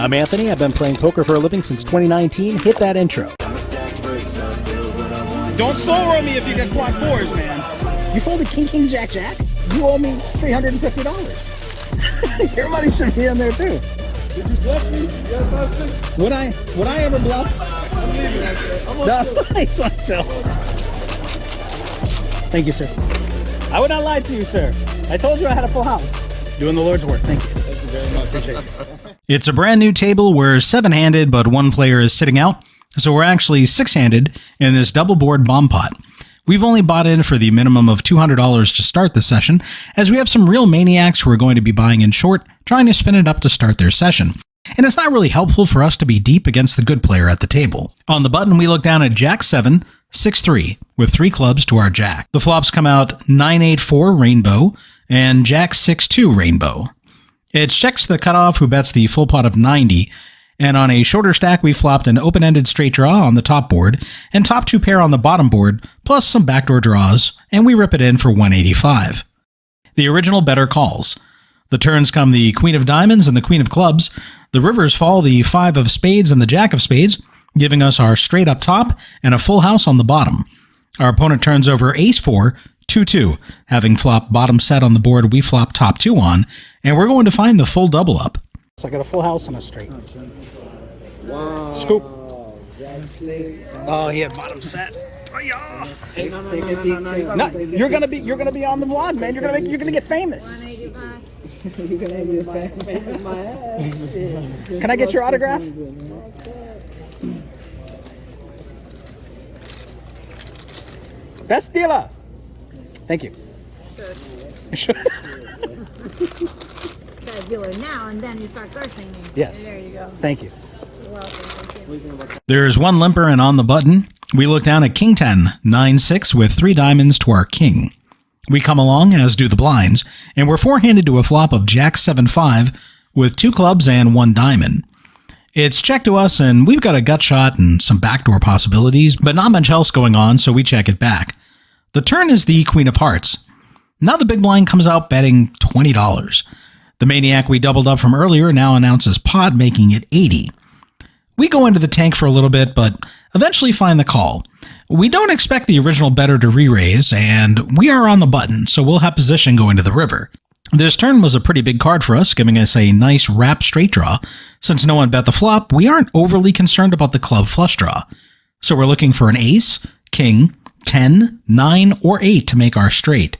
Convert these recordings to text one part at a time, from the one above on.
I'm Anthony. I've been playing poker for a living since 2019. Hit that intro. Don't slow roll me if you get quad fours, man. You folded King, King, Jack, Jack? You owe me $350. Your money should be in there too. Did you bluff me? Yes, I think. Would I ever bluff? I'm leaving that shit. I'm on No, still. it's on tilt. Thank you, sir. I would not lie to you, sir. I told you I had a full house. Doing the Lord's work. Thank you. Thank you very much. Appreciate it. It's a brand new table. We're 7-handed, but one player is sitting out. So we're actually 6-handed in this double board bomb pot. We've only bought in for the minimum of $200 to start the session, as we have some real maniacs who are going to be buying in short, trying to spin it up to start their session. And it's not really helpful for us to be deep against the good player at the table. On the button, we look down at Jack 7, 6-3, with 3 clubs to our Jack. The flops come out 9-8-4 Rainbow and Jack 6-2 Rainbow. It checks the cutoff who bets the full pot of 90, and on a shorter stack, we flopped an open-ended straight draw on the top board and top 2 pair on the bottom board, plus some backdoor draws, and we rip it in for 185. The original better calls. The turns come the Queen of Diamonds and the Queen of Clubs. The rivers fall the 5 of Spades and the Jack of Spades, giving us our straight up top and a full house on the bottom. Our opponent turns over Ace 4, 2-2. Having flopped bottom set on the board, we flop top 2 on, and we're going to find the full double up. So I got a full house and a straight. Wow. Scoop. Jack 6. Oh, he had bottom set. Oh, yeah. Hey, no. No, you're gonna be on the vlog, man. You're gonna get famous. You're gonna be famous my ass. Can I get your autograph? Best dealer. Thank you. Got a dealer now, and then you start cursing me. Yes. There you go. Thank you. You're welcome. Thank you. There's one limper, and on the button, we look down at King 10, 9-6 with 3 diamonds to our King. We come along, as do the blinds, and we're 4-handed to a flop of Jack 7-5 with 2 clubs and 1 diamond. It's checked to us, and we've got a gut shot and some backdoor possibilities, but not much else going on, so we check it back. The turn is the Queen of Hearts. Now the big blind comes out betting $20. The maniac we doubled up from earlier now announces pot, making it 80. We go into the tank for a little bit, but eventually find the call. We don't expect the original better to re-raise, and we are on the button, so we'll have position going to the river. This turn was a pretty big card for us, giving us a nice wrap straight draw. Since no one bet the flop, we aren't overly concerned about the club flush draw. So we're looking for an ace, king, 10, 9, or 8 to make our straight.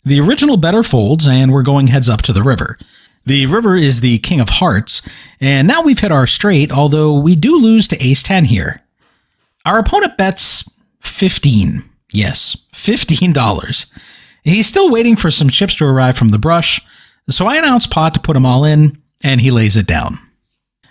The original better folds, and we're going heads up to the river. The river is the King of Hearts, and now we've hit our straight, although we do lose to Ace 10 here. Our opponent bets 15. Yes, $15. He's still waiting for some chips to arrive from the brush, so I announce pot to put him all in, and he lays it down.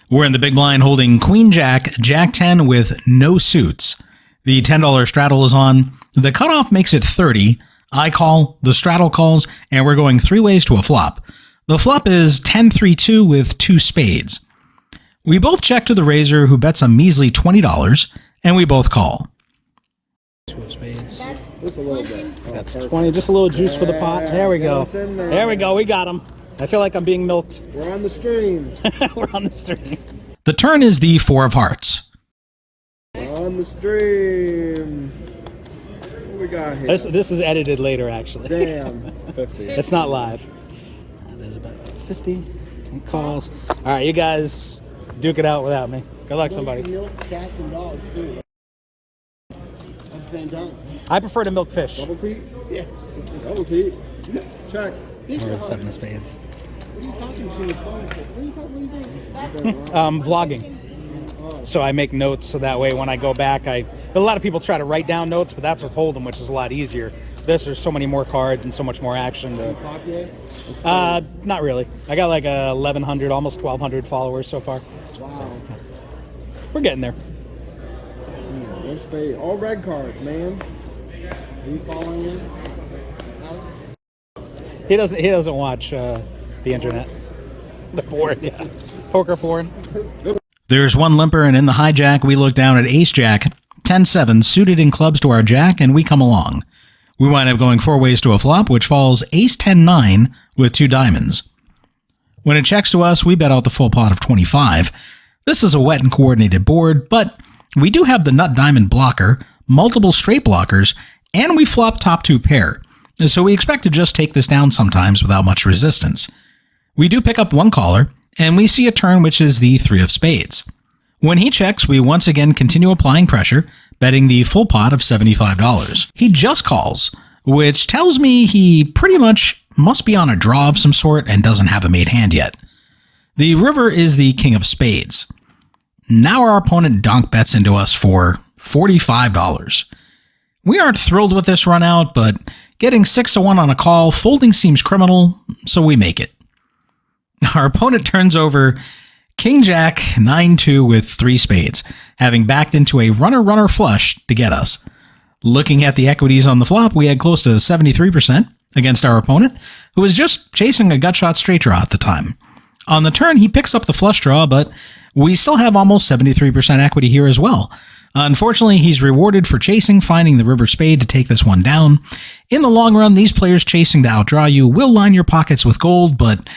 We're in the big blind holding Queen Jack, Jack 10 with no suits. The $10 straddle is on. The cutoff makes it 30. I call, the straddle calls, and we're going 3 ways to a flop. The flop is 10-3-2 with 2 spades. We both check to the raiser, who bets a measly $20, and we both call. 2 of spades. Just a little bit. That's 20. Just a little juice for the pot. There we go. Get us in there. There we go. We got him. I feel like I'm being milked. We're on the stream. We're on the stream. The turn is the 4 of hearts. We're on the stream. What we got here? This is edited later, actually. Damn. 50. It's not live. There's about 50 calls. All right, you guys duke it out without me. Good luck, somebody. Milk cats and dogs too. At the same time. I prefer to milk fish. Double T? Yeah. Double T. Check. Or 7 of spades. What are you talking to your phone? What are you talking Vlogging. So I make notes so that way when I go back, a lot of people try to write down notes, but that's with Hold'em, which is a lot easier. There's so many more cards and so much more action. Not really. I got like 1,100, almost 1,200 followers so far. Wow. So, we're getting there. No spade. All red cards, man. Are you following in? He doesn't watch the internet. The board, yeah. Poker porn. There's one limper, and in the hijack, we look down at Ace Jack, 10-7, suited in clubs to our Jack, and we come along. We wind up going 4 ways to a flop, which falls Ace 10-9 with 2 diamonds. When it checks to us, we bet out the full pot of 25. This is a wet and coordinated board, but we do have the nut diamond blocker, multiple straight blockers, and we flop top 2 pair. So we expect to just take this down sometimes without much resistance. We do pick up 1 caller, and we see a turn which is the 3 of spades. When he checks, we once again continue applying pressure, betting the full pot of $75. He just calls, which tells me he pretty much must be on a draw of some sort and doesn't have a made hand yet. The river is the king of spades. Now our opponent donk bets into us for $45. We aren't thrilled with this run out, but getting 6-1 on a call, folding seems criminal, so we make it. Our opponent turns over King Jack 9-2 with 3 spades, having backed into a runner-runner flush to get us. Looking at the equities on the flop, we had close to 73% against our opponent, who was just chasing a gutshot straight draw at the time. On the turn, he picks up the flush draw, but we still have almost 73% equity here as well. Unfortunately, he's rewarded for chasing, finding the river spade to take this one down. In the long run, these players chasing to outdraw you will line your pockets with gold, but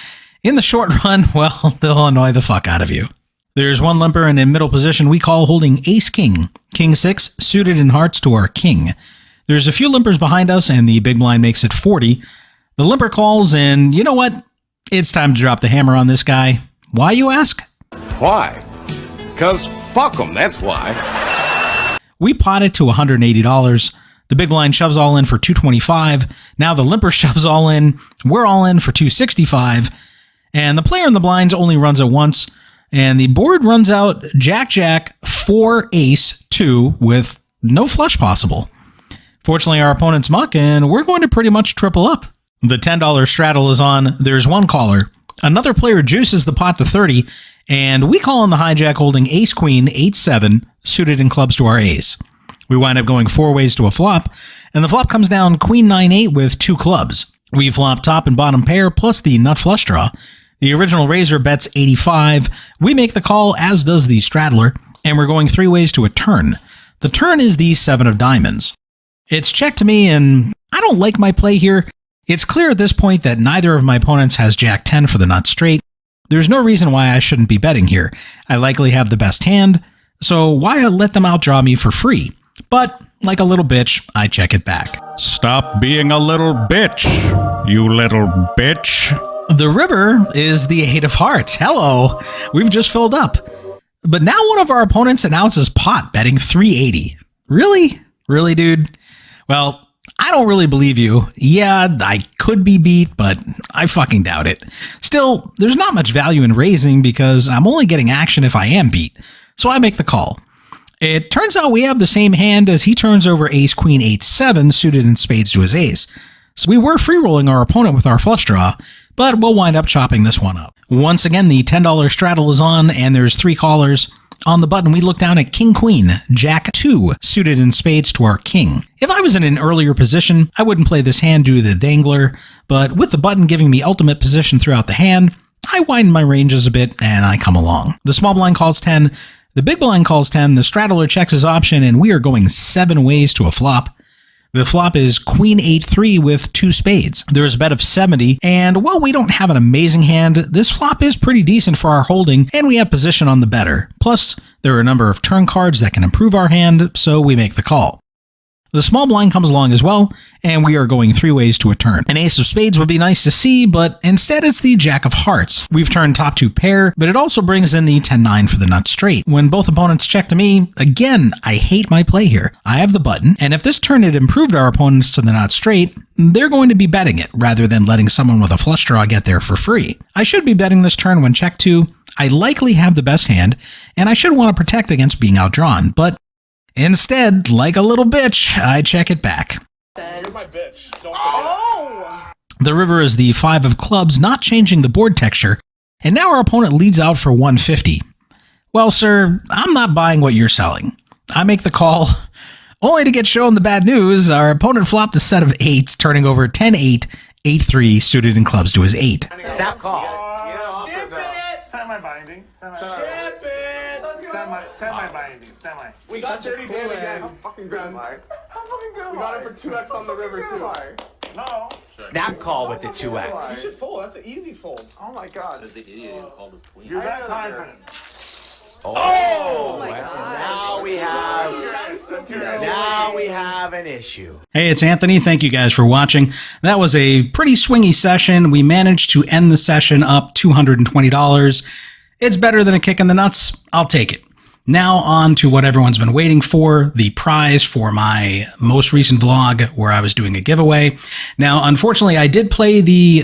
in the short run, well, they'll annoy the fuck out of you. There's 1 limper, and in middle position, we call holding ace-king, king-6, suited in hearts to our king. There's a few limpers behind us, and the big blind makes it 40. The limper calls, and you know what? It's time to drop the hammer on this guy. Why, you ask? Why? Because fuck them, that's why. We pot it to $180. The big blind shoves all in for $225. Now the limper shoves all in. We're all in for $265. And the player in the blinds only runs it once, and the board runs out Jack, 4, Ace, 2 with no flush possible. Fortunately, our opponent's muck, and we're going to pretty much triple up. The $10 straddle is on. There's 1 caller. Another player juices the pot to 30, and we call on the hijack holding Ace Queen 8-7, suited in clubs to our ace. We wind up going 4 ways to a flop, and the flop comes down Queen 9-8 with 2 clubs. We flop top and bottom pair plus the nut flush draw. The original raiser bets 85. We make the call, as does the straddler, and we're going 3 ways to a turn. The turn is the 7 of diamonds. It's check to me, and I don't like my play here. It's clear at this point that neither of my opponents has Jack 10 for the nut straight. There's no reason why I shouldn't be betting here. I likely have the best hand, so why let them outdraw me for free? But, like a little bitch, I check it back. Stop being a little bitch, you little bitch. The river is the 8 of hearts. Hello, we've just filled up. But now one of our opponents announces pot betting 380. Really? Really, dude? Well, I don't really believe you. Yeah, I could be beat, but I fucking doubt it. Still, there's not much value in raising because I'm only getting action if I am beat. So I make the call. It turns out we have the same hand as he turns over Ace Queen 8-7 suited in spades to his ace. So we were free rolling our opponent with our flush draw, but we'll wind up chopping this one up. Once again, the $10 straddle is on, and there's 3 callers. On the button, we look down at King Queen, Jack 2, suited in spades to our king. If I was in an earlier position, I wouldn't play this hand due to the dangler, but with the button giving me ultimate position throughout the hand, I widen my ranges a bit and I come along. The small blind calls 10, the big blind calls 10, the straddler checks his option, and we are going 7 ways to a flop. The flop is Queen 8-3 with 2 spades. There's a bet of 70, and while we don't have an amazing hand, this flop is pretty decent for our holding, and we have position on the better. Plus, there are a number of turn cards that can improve our hand, so we make the call. The small blind comes along as well, and we are going 3 ways to a turn. An ace of spades would be nice to see, but instead it's the jack of hearts. We've turned top 2 pair, but it also brings in the 10-9 for the nut straight. When both opponents check to me, again, I hate my play here. I have the button, and if this turn had improved our opponents to the nut straight, they're going to be betting it, rather than letting someone with a flush draw get there for free. I should be betting this turn when check 2. I likely have the best hand, and I should want to protect against being outdrawn, but instead, like a little bitch, I check it back. You're my bitch. Don't The river is the 5 of clubs, not changing the board texture, and now our opponent leads out for 150. Well, sir, I'm not buying what you're selling. I make the call, only to get shown the bad news. Our opponent flopped a set of 8s, turning over 10-8, 8-3, suited in clubs to his 8. Stop call. Semi-binding. Semi-binding. Semi. We got dirty Dan again. How fucking good am I? We got it for 2x on the river, too. No. Snap call with the 2X. You should fold. That's an easy fold. Oh my god. You're that confident. Oh, now we have an issue. Hey, it's Anthony. Thank you guys for watching. That was a pretty swingy session. We managed to end the session up $220. It's better than a kick in the nuts. I'll take it. Now on to what everyone's been waiting for, the prize for my most recent vlog where I was doing a giveaway. Now, unfortunately, I did play the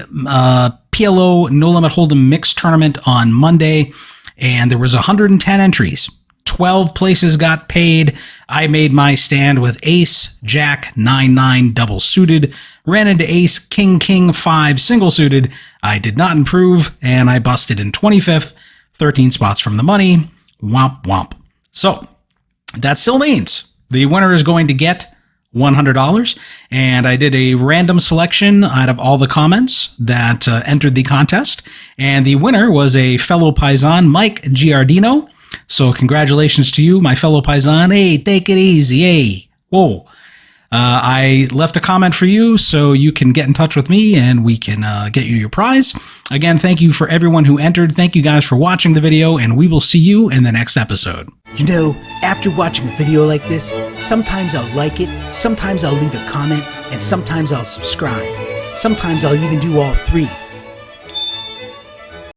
PLO No Limit Hold'em Mixed Tournament on Monday, and there was 110 entries. 12 places got paid. I made my stand with ace, jack, 9-9 double suited, ran into ace, king, king, 5 single suited. I did not improve, and I busted in 25th, 13 spots from the money. Womp womp. So that still means the winner is going to get $100, and I did a random selection out of all the comments that entered the contest, and the winner was a fellow Paisan, Mike Giardino. So congratulations to you, my fellow Paisan. Hey, take it easy. Hey, whoa. I left a comment for you so you can get in touch with me and we can get you your prize. Again, thank you for everyone who entered. Thank you guys for watching the video, and we will see you in the next episode. You know, after watching a video like this, sometimes I'll like it, sometimes I'll leave a comment, and sometimes I'll subscribe. Sometimes I'll even do all three.